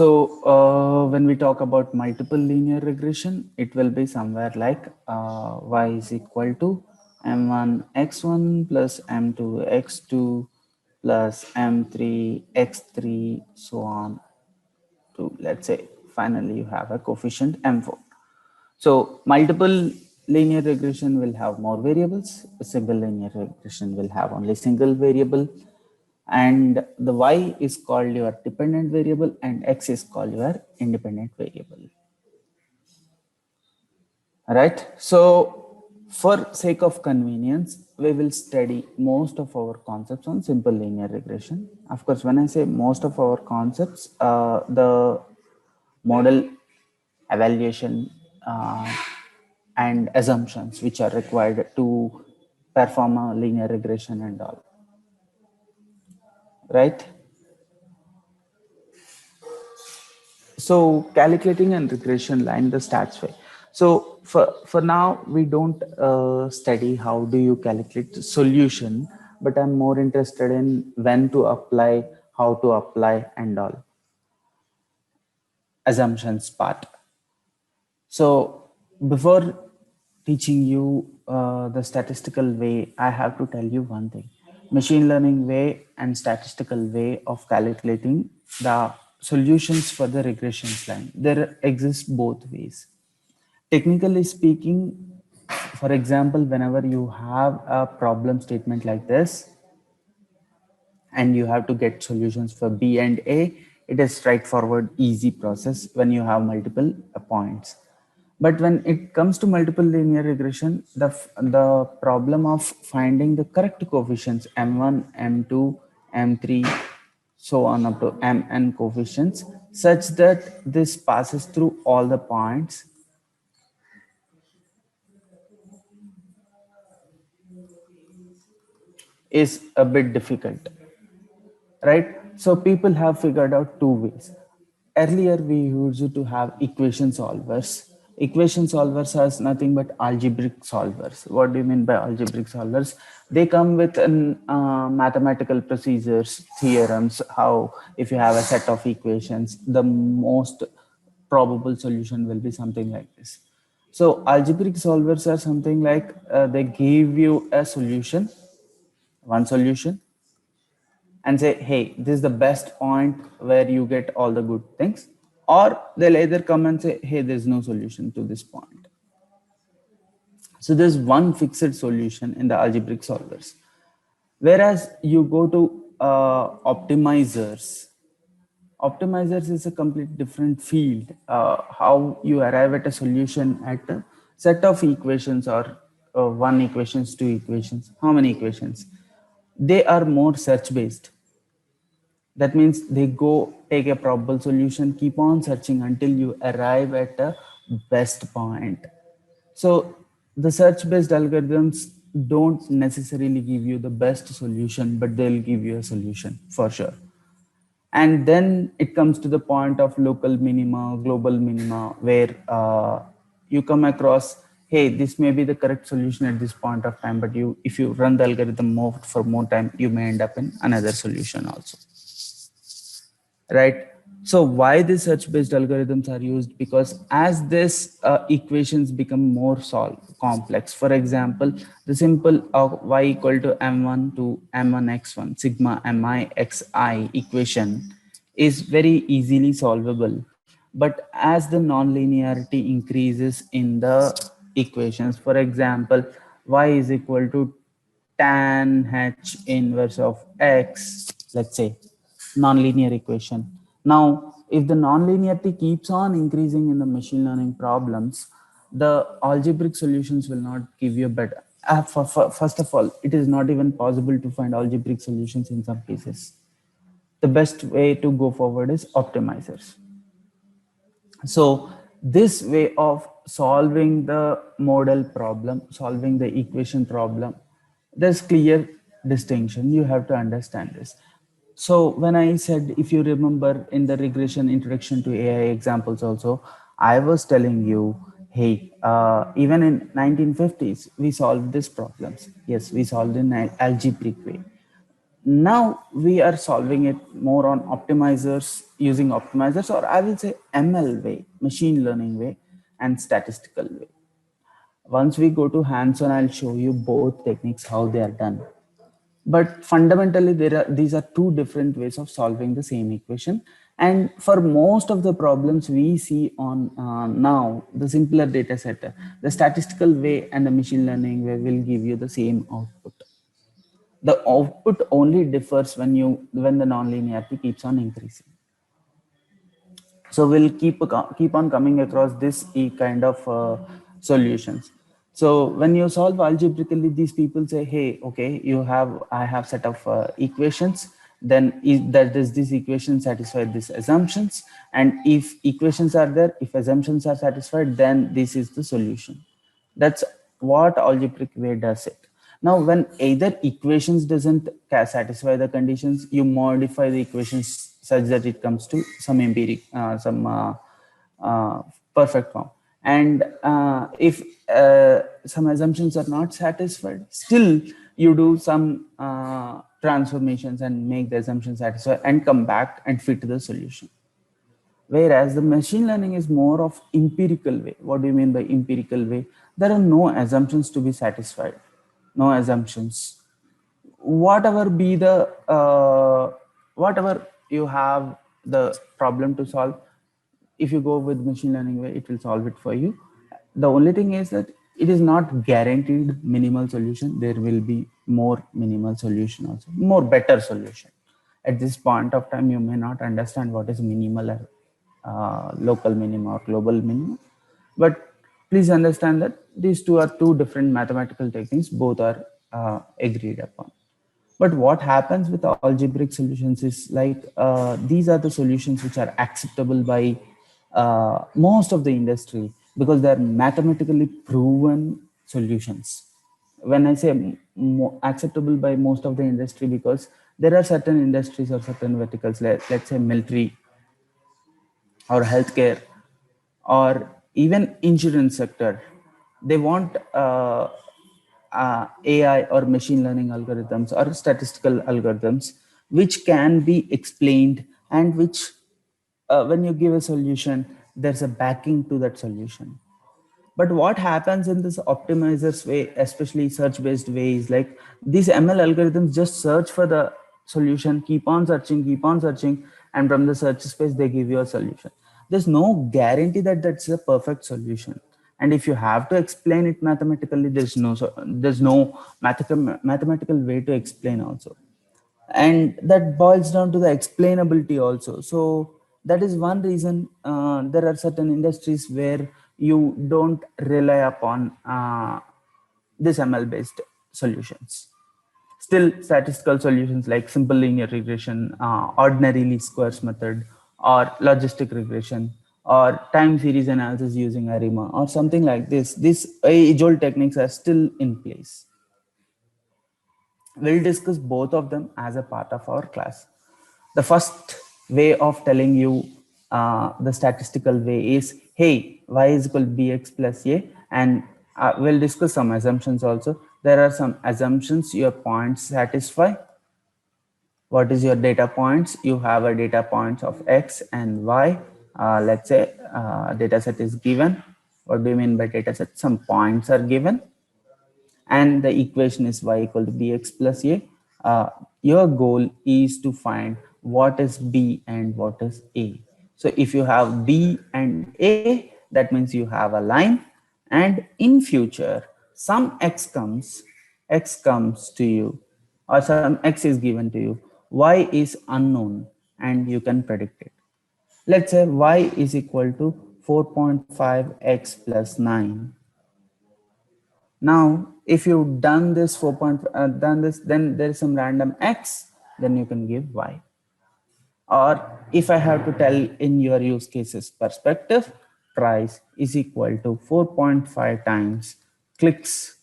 When we talk about multiple linear regression, it will be somewhere like y is equal to m1 x1 plus m2 x2 plus m3 x3 so on to, let's say, finally you have a coefficient m4. So multiple linear regression will have more variables. A single linear regression will have only single variable, and the y is called your dependent variable and x is called your independent variable. Right? So for sake of convenience, we will study most of our concepts on simple linear regression. Of course, when I say most of our concepts, the model evaluation and assumptions which are required to perform a linear regression and all, right? So calculating and regression line the stats way. So for now, we don't study how do you calculate the solution, but I'm more interested in when to apply, how to apply and all assumptions part. So before teaching you the statistical way, I have to tell you one thing. Machine learning way and statistical way of calculating the solutions for the regressions line. There exists both ways. Technically speaking, for example, whenever you have a problem statement like this, and you have to get solutions for B and A, it is straightforward, easy process when you have multiple points. But when it comes to multiple linear regression, the problem of finding the correct coefficients m1, m2, m3, so on up to mn coefficients, such that this passes through all the points is a bit difficult, right? So people have figured out two ways. Earlier, we used to have equation solvers. Equation solvers has nothing but algebraic solvers. What do you mean by algebraic solvers? They come with an mathematical procedures, theorems, how if you have a set of equations, the most probable solution will be something like this. So algebraic solvers are something like they give you a solution, one solution, and say, hey, this is the best point where you get all the good things. Or they'll either come and say, hey, there's no solution to this point. So there's one fixed solution in the algebraic solvers. Whereas you go to optimizers, optimizers is a complete different field. How you arrive at a solution at a set of equations or one equations, two equations, how many equations? They are more search based. That means they go take a probable solution, keep on searching until you arrive at a best point. So the search based algorithms don't necessarily give you the best solution, but they'll give you a solution for sure. And then it comes to the point of local minima, global minima, where you come across, hey, this may be the correct solution at this point of time, but you, if you run the algorithm more for more time, you may end up in another solution also, right? So why these search based algorithms are used? Because as this equations become more complex, for example, the simple y equal to m1 to m1 x1 sigma mi xi equation is very easily solvable. But as the nonlinearity increases in the equations, for example, y is equal to tan h inverse of x, let's say, nonlinear equation. Now, if the nonlinearity keeps on increasing in the machine learning problems, the algebraic solutions will not give you a better. First of all, it is not even possible to find algebraic solutions in some cases. The best way to go forward is optimizers. So this way of solving the model problem, solving the equation problem, there's clear distinction. You have to understand this. So when I said, if you remember in the regression introduction to AI examples also, I was telling you, hey, even in 1950s, we solved these problems. Yes, we solved in an algebraic way. Now we are solving it more on optimizers, using optimizers, or I will say ML way, machine learning way, and statistical way. Once we go to hands-on, I'll show you both techniques, how they are done. But fundamentally, these are two different ways of solving the same equation. And for most of the problems we see on now, the simpler data set, the statistical way and the machine learning way will give you the same output. The output only differs when the nonlinearity keeps on increasing. So we'll keep on coming across this kind of solutions. So when you solve algebraically, these people say, hey, okay, I have set of equations, then does this equation satisfy these assumptions? And if equations are there, if assumptions are satisfied, then this is the solution. That's what algebraic way does it. Now, when either equations doesn't satisfy the conditions, you modify the equations such that it comes to some uh, perfect form. And if some assumptions are not satisfied, still you do some transformations and make the assumption satisfy and come back and fit the solution. Whereas the machine learning is more of empirical way. What do you mean by empirical way? There are no assumptions to be satisfied. No assumptions. Whatever be the whatever you have the problem to solve, if you go with machine learning way, it will solve it for you. The only thing is that it is not guaranteed minimal solution. There will be more minimal solution also, more better solution. At this point of time, you may not understand what is minimal, local minima or global minima, but please understand that these two are two different mathematical techniques. Both are agreed upon. But what happens with algebraic solutions is like these are the solutions which are acceptable by most of the industry because they are mathematically proven solutions. When I say acceptable by most of the industry, because there are certain industries or certain verticals, let's say military or healthcare or even insurance sector, they want AI or machine learning algorithms or statistical algorithms which can be explained and which when you give a solution there's a backing to that solution. But what happens in this optimizers way, especially search based way, is like these ML algorithms just search for the solution, keep on searching, and from the search space, they give you a solution. There's no guarantee that that's a perfect solution. And if you have to explain it mathematically, there's no mathematical way to explain also, and that boils down to the explainability also. So that is one reason there are certain industries where you don't rely upon this ML based solutions. Still statistical solutions like simple linear regression, ordinary least squares method, or logistic regression, or time series analysis using ARIMA or something like this, these age old techniques are still in place. We'll discuss both of them as a part of our class. The first way of telling you the statistical way is, hey, y is equal to bx plus a, and we'll discuss some assumptions also. There are some assumptions your points satisfy. What is your data points? You have a data points of x and y. Let's say data set is given. What do you mean by data set? Some points are given and the equation is y equal to bx plus a. Your goal is to find what is b and what is a. So if you have b and a, that means you have a line, and in future some x comes to you, or some x is given to you, y is unknown and you can predict it. Let's say y is equal to 4.5x plus 9. Now, if you've done this done this, then there is some random x, then you can give y. Or if I have to tell in your use cases perspective, price is equal to 4.5 times clicks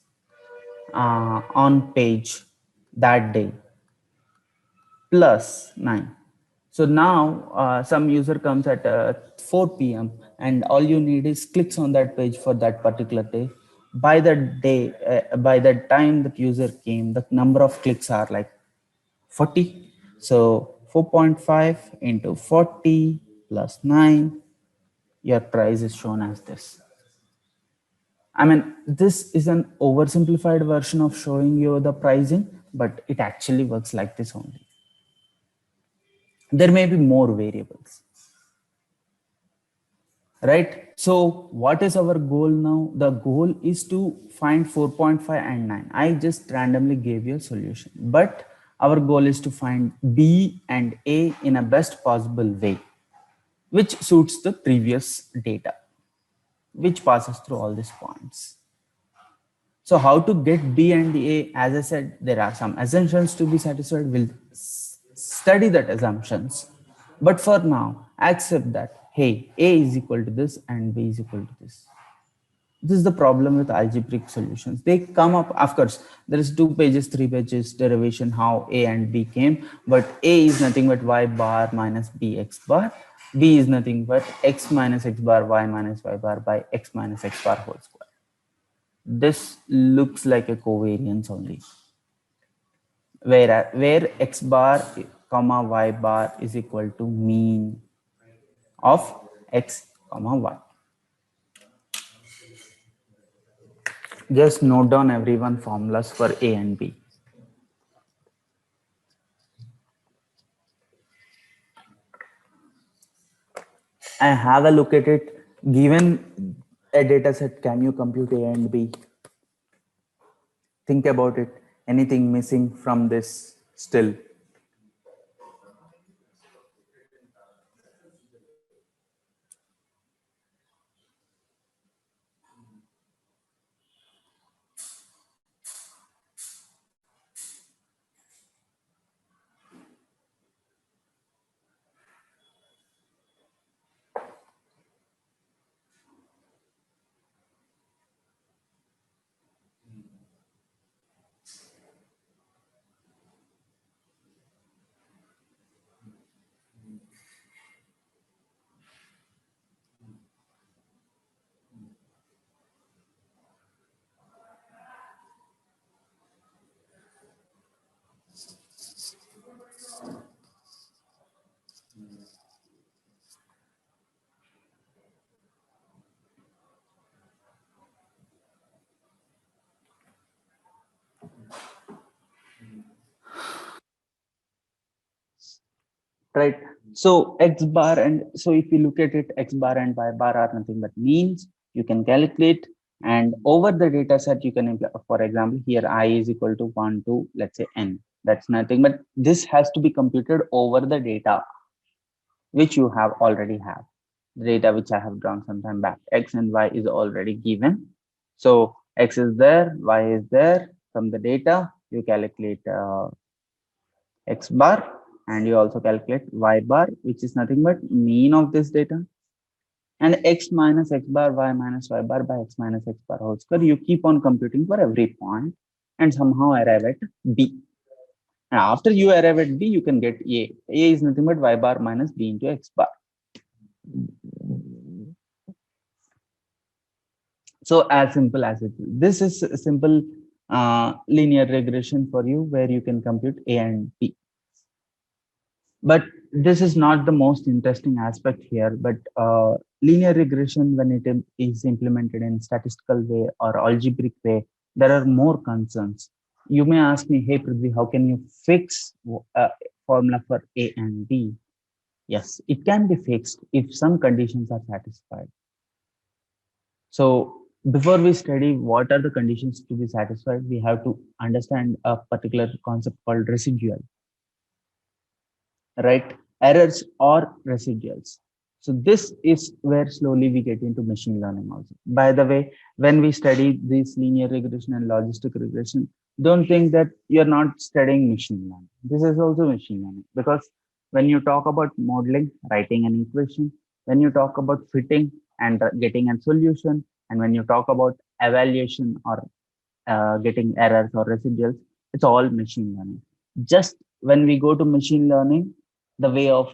on page that day plus 9. So now some user comes at 4 p.m. and all you need is clicks on that page for that particular day. By that day, by that time that user came, the number of clicks are like 40. So 4.5 into 40 plus 9, your price is shown as this. I mean, this is an oversimplified version of showing you the pricing, but it actually works like this only. There may be more variables, right? So what is our goal now? The goal is to find 4.5 and 9. I just randomly gave you a solution, but our goal is to find B and A in a best possible way, which suits the previous data, which passes through all these points. So how to get B and A? As I said, there are some assumptions to be satisfied. We'll study that assumptions. But for now, accept that, hey, A is equal to this and B is equal to this. This is the problem with algebraic solutions. They come up, of course, there is 2 pages, 3 pages derivation, how A and B came, but A is nothing but y bar minus bx bar. B is nothing but x minus x bar, y minus y bar by x minus x bar whole square. This looks like a covariance only, where x bar comma y bar is equal to mean of x comma y. Just note down everyone formulas for A and B. I have a look at it. Given a data set, can you compute A and B? Think about it. Anything missing from this still? Right. So x bar, and so if you look at it, x bar and y bar are nothing but means. You can calculate, and over the data set you can for example, here I is equal to 1 to, let's say, n. That's nothing but this has to be computed over the data which you have already have. The data which I have drawn some time back, x and y is already given. So x is there, y is there. From the data you calculate x bar, and you also calculate y bar, which is nothing but mean of this data, and x minus x bar, y minus y bar by x minus x bar whole square. You keep on computing for every point and somehow arrive at b. And after you arrive at b, you can get a. A is nothing but y bar minus b into x bar. So as simple as it is. This is a simple linear regression for you, where you can compute a and b. But this is not the most interesting aspect here. But linear regression, when it is implemented in statistical way or algebraic way, there are more concerns. You may ask me, hey Prithvi, how can you fix a formula for a and b? Yes, it can be fixed if some conditions are satisfied. So before we study what are the conditions to be satisfied, we have to understand a particular concept called residual, right? Errors or residuals. So this is where slowly we get into machine learning also. By the way, when we study this linear regression and logistic regression, don't think that you're not studying machine learning. This is also machine learning, because when you talk about modeling, writing an equation, when you talk about fitting and getting a solution, and when you talk about evaluation or getting errors or residuals, it's all machine learning. Just when we go to machine learning, the way of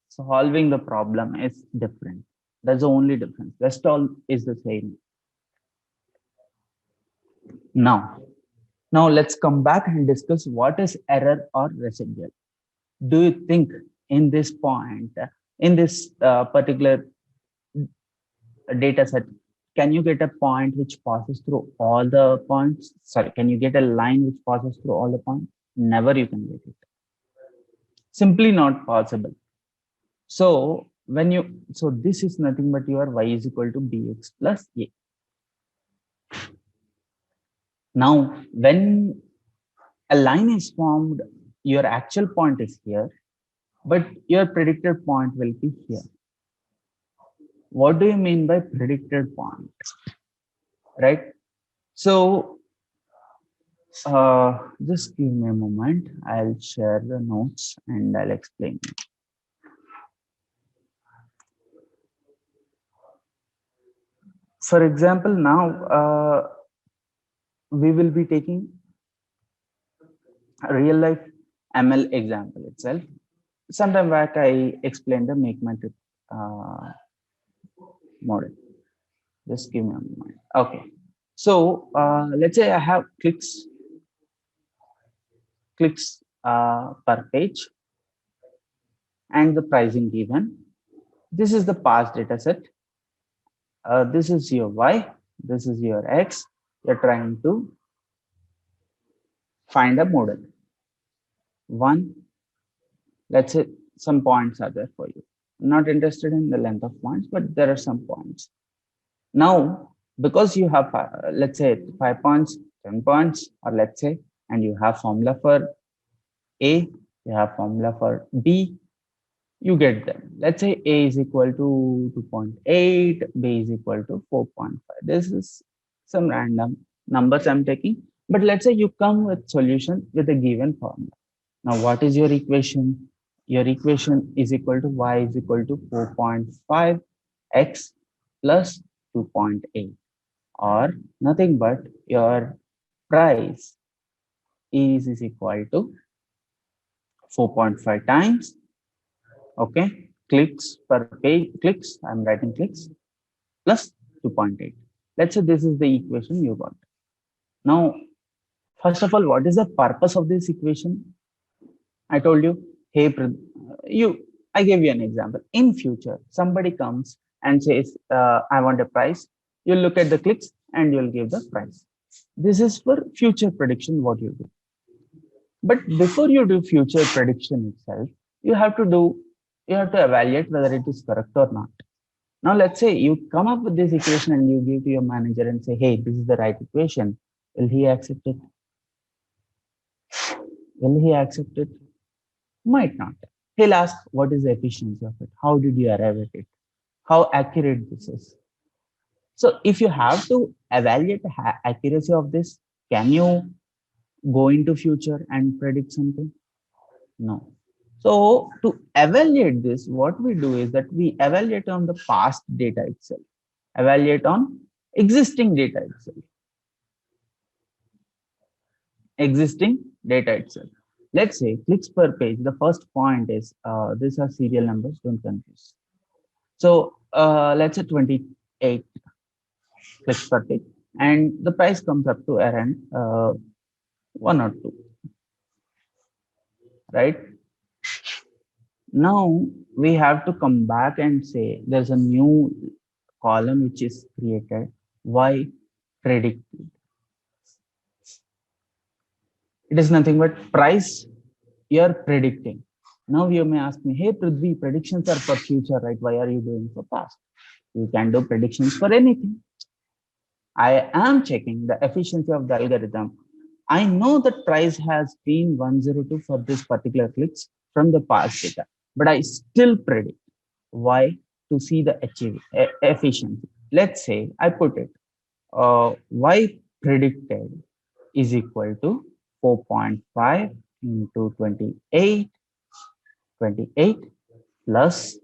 solving the problem is different. That's the only difference. Rest all is the same. Now, Now let's come back and discuss what is error or residual. Do you think in this point, in this particular data set, can you get a point which passes through all the points? Sorry, can you get a line which passes through all the points? Never you can get it. Simply not possible. So so this is nothing but your y is equal to bx plus a. Now, when a line is formed, your actual point is here, but your predicted point will be here. What do you mean by predicted point? Right? So just give me a moment. I'll share the notes and I'll explain. For example, now we will be taking a real life ML example itself. Sometime back, I explained the make my trip model. Just give me a moment. Okay. So let's say I have clicks per page and the pricing given. This is the past data set. This is your Y. This is your X. You're trying to find a model. One, let's say some points are there for you. I'm not interested in the length of points, but there are some points. Now, because you have, let's say 5 points, 10 points, or let's say, and you have formula for A, you have formula for B, you get them. Let's say A is equal to 2.8, B is equal to 4.5. This is some random numbers I'm taking, but let's say you come with solution with a given formula. Now, what is your equation? Your equation is equal to y is equal to 4.5 x plus 2.8, or nothing but your price is equal to 4.5 times, okay, clicks per page, clicks, I'm writing clicks, plus 2.8. Let's say this is the equation you got. Now, first of all, what is the purpose of this equation? I told you, hey, I gave you an example. In future, somebody comes and says, I want a price. You'll look at the clicks and you'll give the price. This is for future prediction, what you do. But before you do future prediction itself, you have to evaluate whether it is correct or not. Now, let's say you come up with this equation and you give to your manager and say, hey, this is the right equation. Will he accept it? Will he accept it? Might not. He'll ask, what is the efficiency of it? How did you arrive at it? How accurate this is? So if you have to evaluate the accuracy of this, can you go into future and predict something? No. So to evaluate this, what we do is that we evaluate on the past data itself, evaluate on existing data itself, Let's say clicks per page. The first point is these are serial numbers, don't confuse. So let's say 28 clicks per page, and the price comes up to around 1 or 2, right? Now we have to come back and say there's a new column which is created. Why predicted? It is nothing but price you're predicting. Now you may ask me, hey Prithvi, predictions are for future, right? Why are you doing for past? You can do predictions for anything. I am checking the efficiency of the algorithm. I know that price has been 102 for this particular clicks from the past data, but I still predict. Why? To see the efficiency. Let's say I put it, y predicted is equal to 4.5 into 28 plus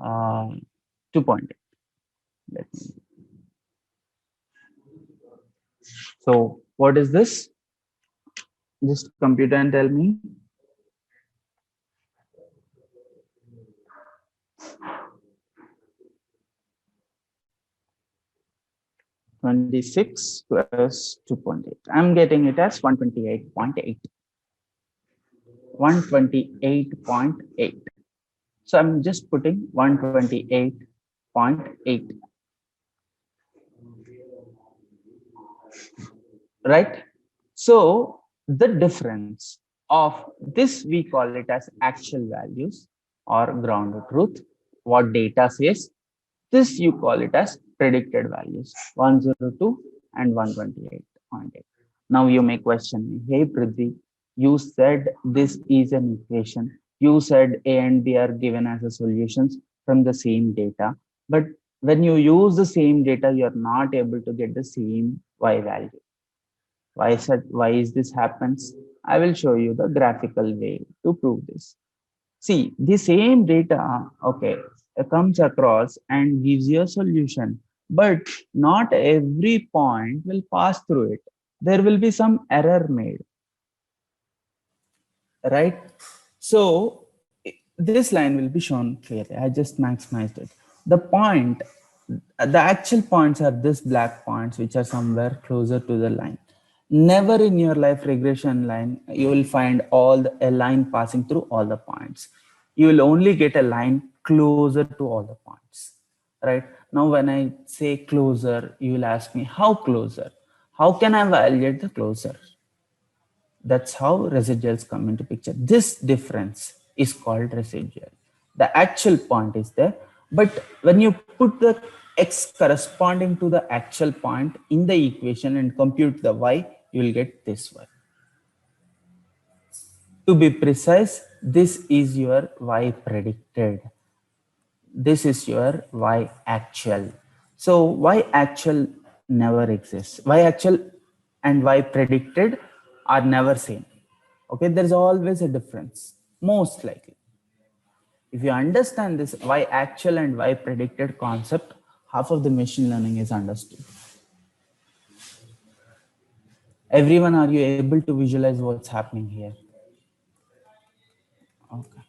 2.8. Let me. So what is this? Just computer and tell me. 28 26 plus 2.8. I'm getting it as 128.8. 128.8. So I'm just putting 128.8. Right? So the difference of this, we call it as actual values or ground truth, what data says. This you call it as predicted values, 102 and 128.8. Now you may question me, hey Prithvi, you said this is an equation. You said A and B are given as a solutions from the same data. But when you use the same data, you're not able to get the same Y value. Why is this happens? I will show you the graphical way to prove this. See, the same data, okay, comes across and gives you a solution, but not every point will pass through it. There will be some error made, right? So this line will be shown clearly. I just maximized it. The point, the actual points are this black points, which are somewhere closer to the line. Never in your life regression line, you will find a line passing through all the points. You will only get a line closer to all the points, right? Now, when I say closer, you will ask me, how closer? How can I evaluate the closer? That's how residuals come into picture. This difference is called residual. The actual point is there, but when you put the x corresponding to the actual point in the equation and compute the y, you will get this y. To be precise, this is your y predicted. This is your y actual. So y actual never exists. Y actual and y predicted are never same. Okay, there's always a difference, most likely. If you understand this y actual and y predicted concept, half of the machine learning is understood. Everyone, are you able to visualize what's happening here? Okay.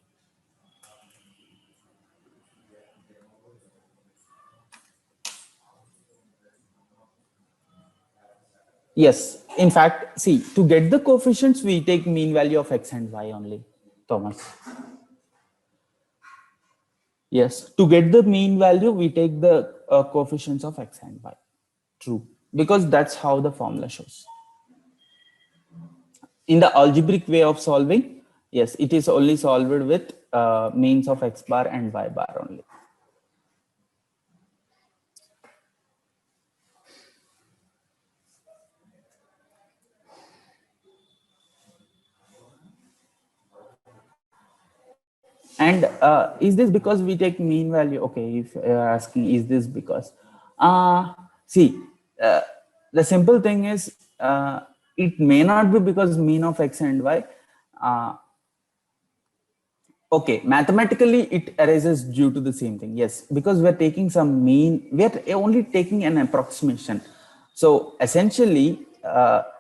Yes, in fact, see, to get the coefficients, we take mean value of x and y only, Thomas. Yes, to get the mean value, we take the coefficients of x and y. True, because that's how the formula shows. In the algebraic way of solving, yes, it is only solved with means of x bar and y bar only. And is this because we take mean value? Okay, if you're asking, is this because? See, the simple thing is, it may not be because mean of x and y. Okay, mathematically it arises due to the same thing. Yes, because we're taking some mean, we're only taking an approximation. So essentially,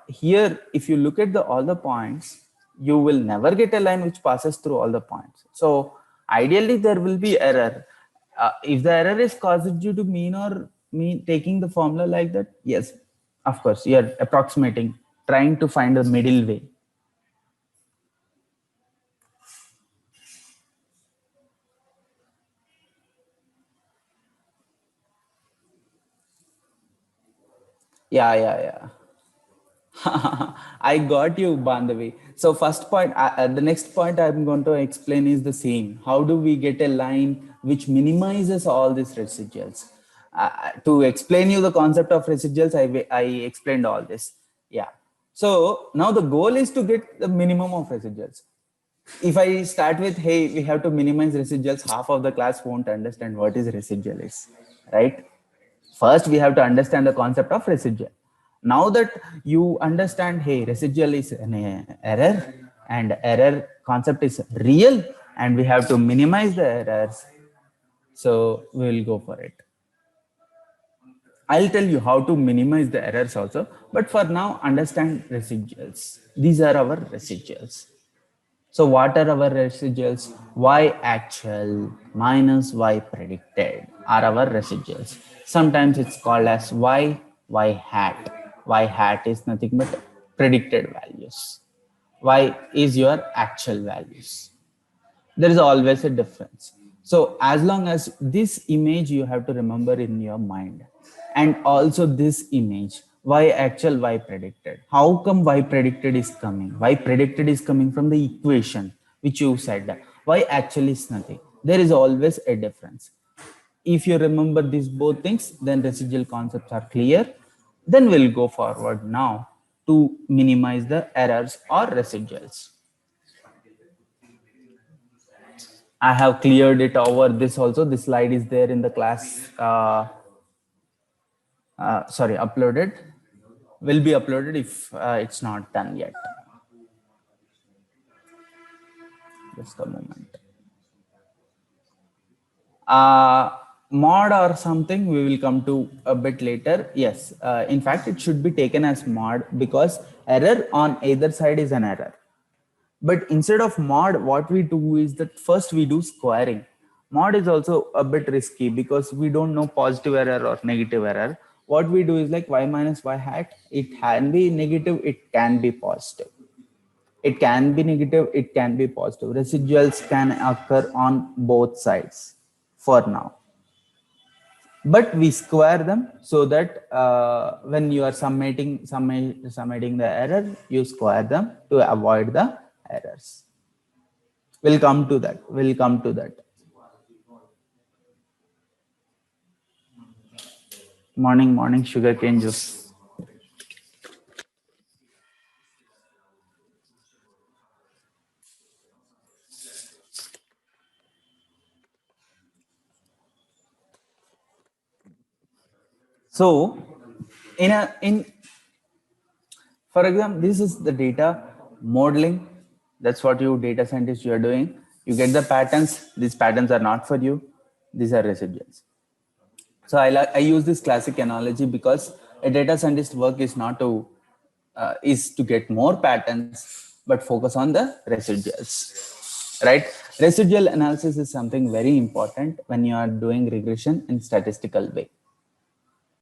here, if you look at all the points, you will never get a line which passes through all the points. So ideally, there will be error. If the error is caused due to mean or mean taking the formula like that, yes, of course, you're approximating, trying to find a middle way. Yeah. I got you, Bandhavi. So first point, the next point I'm going to explain is the same. How do we get a line which minimizes all these residuals? To explain you the concept of residuals, I explained all this. Yeah. So now the goal is to get the minimum of residuals. If I start with, hey, we have to minimize residuals, half of the class won't understand what is residual is, right? First, we have to understand the concept of residual. Now that you understand, hey, residual is an error and error concept is real and we have to minimize the errors. So we will go for it. I'll tell you how to minimize the errors also, but for now, understand residuals. These are our residuals. So what are our residuals? Y actual minus Y predicted are our residuals. Sometimes it's called as Y y hat. Y hat is nothing but predicted values. Y is your actual values. There is always a difference. So as long as this image you have to remember in your mind, and also this image, y actual, y predicted. How come y predicted is coming? Y predicted is coming from the equation which you said. Y actually is nothing. There is always a difference. If you remember these both things, then residual concepts are clear. Then we'll go forward now to minimize the errors or residuals. I have cleared it over this also. This slide is there in the class. Sorry, uploaded. Will be uploaded if it's not done yet. Just a moment. Mod or something we will come to a bit later. Yes, in fact, it should be taken as mod because error on either side is an error. But instead of mod, what we do is that first we do squaring. Mod is also a bit risky because we don't know positive error or negative error. What we do is like y minus y hat, it can be negative, it can be positive. It can be negative, it can be positive. Residuals can occur on both sides for now. But we square them so that when you are summating the error, you square them to avoid the errors. We'll come to that. We'll come to that. Morning, sugarcane juice. So, for example, this is the data modeling. That's what you data scientists you are doing. You get the patterns. These patterns are not for you. These are residuals. So I use this classic analogy because a data scientist work is not to is to get more patterns, but focus on the residuals, right? Residual analysis is something very important when you are doing regression in statistical way.